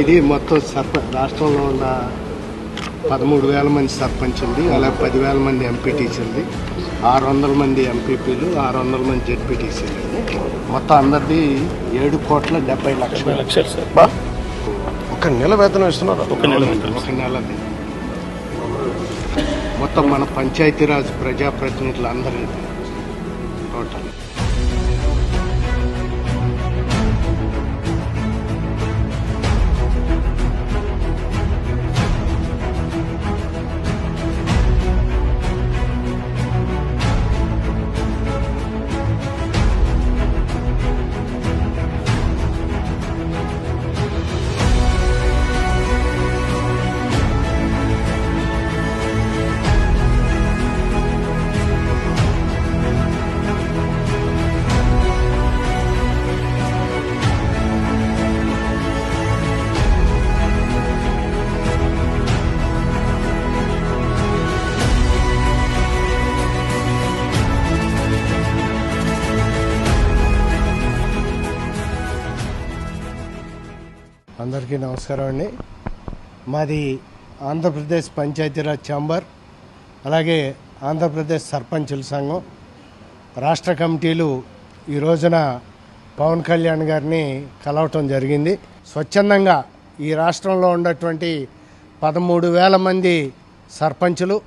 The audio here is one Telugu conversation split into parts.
ఇది మొత్తం రాష్ట్రంలో ఉన్న 13,000 మంది సర్పంచులది, అలాగే 10,000 మంది ఎంపీటీసీలది, 600 మంది ఎంపీపీలు, 600 మంది జెడ్పీటీసీలు. మొత్తం అందరిది 7,70,00,000 సార్. ఒక నెల వేతనం ఇస్తున్నారు. ఒక నెలది మొత్తం మన పంచాయతీరాజ్ ప్రజాప్రతినిధులు అందరిది టోటల్. అందరికీ నమస్కారం అండి. మాది ఆంధ్రప్రదేశ్ పంచాయతీరాజ్ ఛాంబర్, అలాగే ఆంధ్రప్రదేశ్ సర్పంచుల సంఘం రాష్ట్ర కమిటీలు ఈ రోజున పవన్ కళ్యాణ్ గారిని కలవటం జరిగింది. స్వచ్ఛందంగా ఈ రాష్ట్రంలో ఉన్నటువంటి 13,000 మంది సర్పంచులు,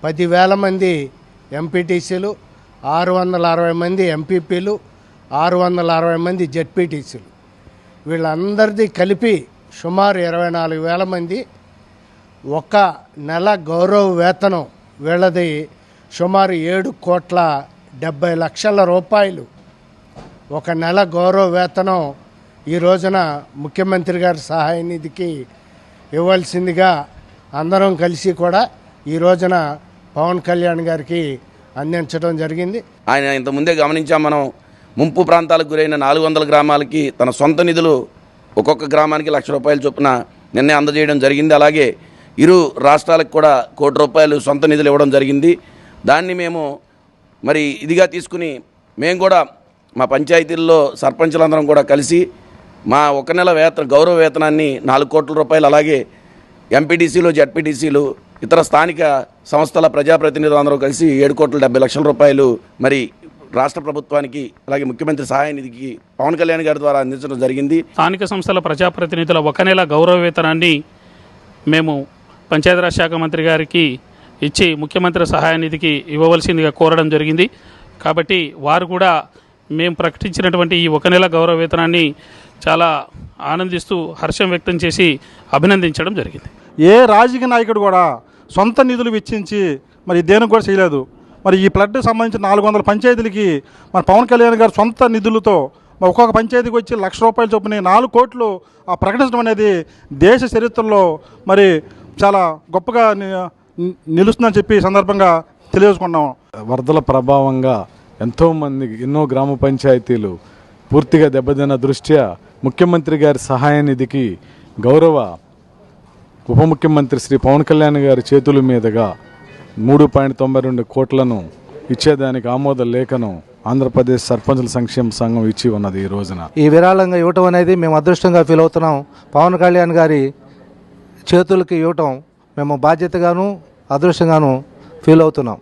10,000 మంది ఎంపీటీసీలు, 660 మంది ఎంపీపీలు, 660 మంది జెడ్పీటీసీలు, వీళ్ళందరిది కలిపి సుమారు 24,000 మంది. ఒక నెల గౌరవ వేతనం వీళ్ళది సుమారు 7,70,00,000 రూపాయలు. ఒక నెల గౌరవ వేతనం ఈ రోజున ముఖ్యమంత్రి గారి సహాయ నిధికి ఇవ్వాల్సిందిగా అందరం కలిసి కూడా ఈ రోజున పవన్ కళ్యాణ్ గారికి అందించడం జరిగింది. ఆయన ఇంతకుముందే గమనించాం మనం, ముంపు ప్రాంతాలకు గురైన 400 గ్రామాలకి తన సొంత నిధులు ఒక్కొక్క గ్రామానికి ₹1,00,000 చొప్పున నిన్నే అందజేయడం జరిగింది. అలాగే ఇరు రాష్ట్రాలకు కూడా ₹1,00,00,000 సొంత నిధులు ఇవ్వడం జరిగింది. దాన్ని మేము మరి ఇదిగా తీసుకుని మేము కూడా మా పంచాయతీల్లో సర్పంచులందరం కూడా కలిసి మా ఒక నెల గౌరవ వేతనాన్ని ₹4 కోట్ల, అలాగే ఎంపీటీసీలు, జెడ్పీటీసీలు, ఇతర స్థానిక సంస్థల ప్రజాప్రతినిధులు అందరూ కలిసి ₹7,70,00,000 మరి రాష్ట్ర ప్రభుత్వానికి అలాగే ముఖ్యమంత్రి సహాయ నిధికి పవన్ కళ్యాణ్ గారి ద్వారా అందించడం జరిగింది. స్థానిక సంస్థల ప్రజాప్రతినిధుల ఒక నెల గౌరవ వేతనాన్ని మేము పంచాయతీరాజ్ శాఖ మంత్రి గారికి ఇచ్చి ముఖ్యమంత్రి సహాయ నిధికి ఇవ్వవలసిందిగా కోరడం జరిగింది. కాబట్టి వారు కూడా మేము ప్రకటించినటువంటి ఈ ఒక నెల గౌరవ వేతనాన్ని చాలా ఆనందిస్తూ హర్షం వ్యక్తం చేసి అభినందించడం జరిగింది. ఏ రాజకీయ నాయకుడు కూడా సొంత నిధులు వెచ్చించి మరి దేనికి కూడా చేయలేదు. మరి ఈ ఫ్లడ్ సంబంధించిన 400 పంచాయతీలకి మన పవన్ కళ్యాణ్ గారు సొంత నిధులతో ఒక్కొక్క పంచాయతీకి వచ్చి ₹1,00,000 చొప్పున 4 కోట్లు ప్రకటించడం అనేది దేశ చరిత్రలో మరి చాలా గొప్పగా నిలుస్తుందని చెప్పి సందర్భంగా తెలియజేసుకున్నాం. వరదల ప్రభావంగా ఎంతోమంది ఎన్నో గ్రామ పంచాయతీలు పూర్తిగా దెబ్బతిన్న దృష్ట్యా ముఖ్యమంత్రి గారి సహాయ నిధికి గౌరవ ఉప ముఖ్యమంత్రి శ్రీ పవన్ కళ్యాణ్ గారి చేతుల మీదుగా 3.92 కోట్లను ఇచ్చేదానికి ఆమోద లేఖను ఆంధ్రప్రదేశ్ సర్పంచుల సంక్షేమ సంఘం ఇచ్చి ఉన్నది. ఈ రోజున ఈ విరాళంగా ఇవ్వటం అనేది మేము అదృష్టంగా ఫీల్ అవుతున్నాం. పవన్ కళ్యాణ్ గారి చేతులకి ఇవ్వటం మేము బాధ్యతగాను అదృష్టంగాను ఫీల్ అవుతున్నాం.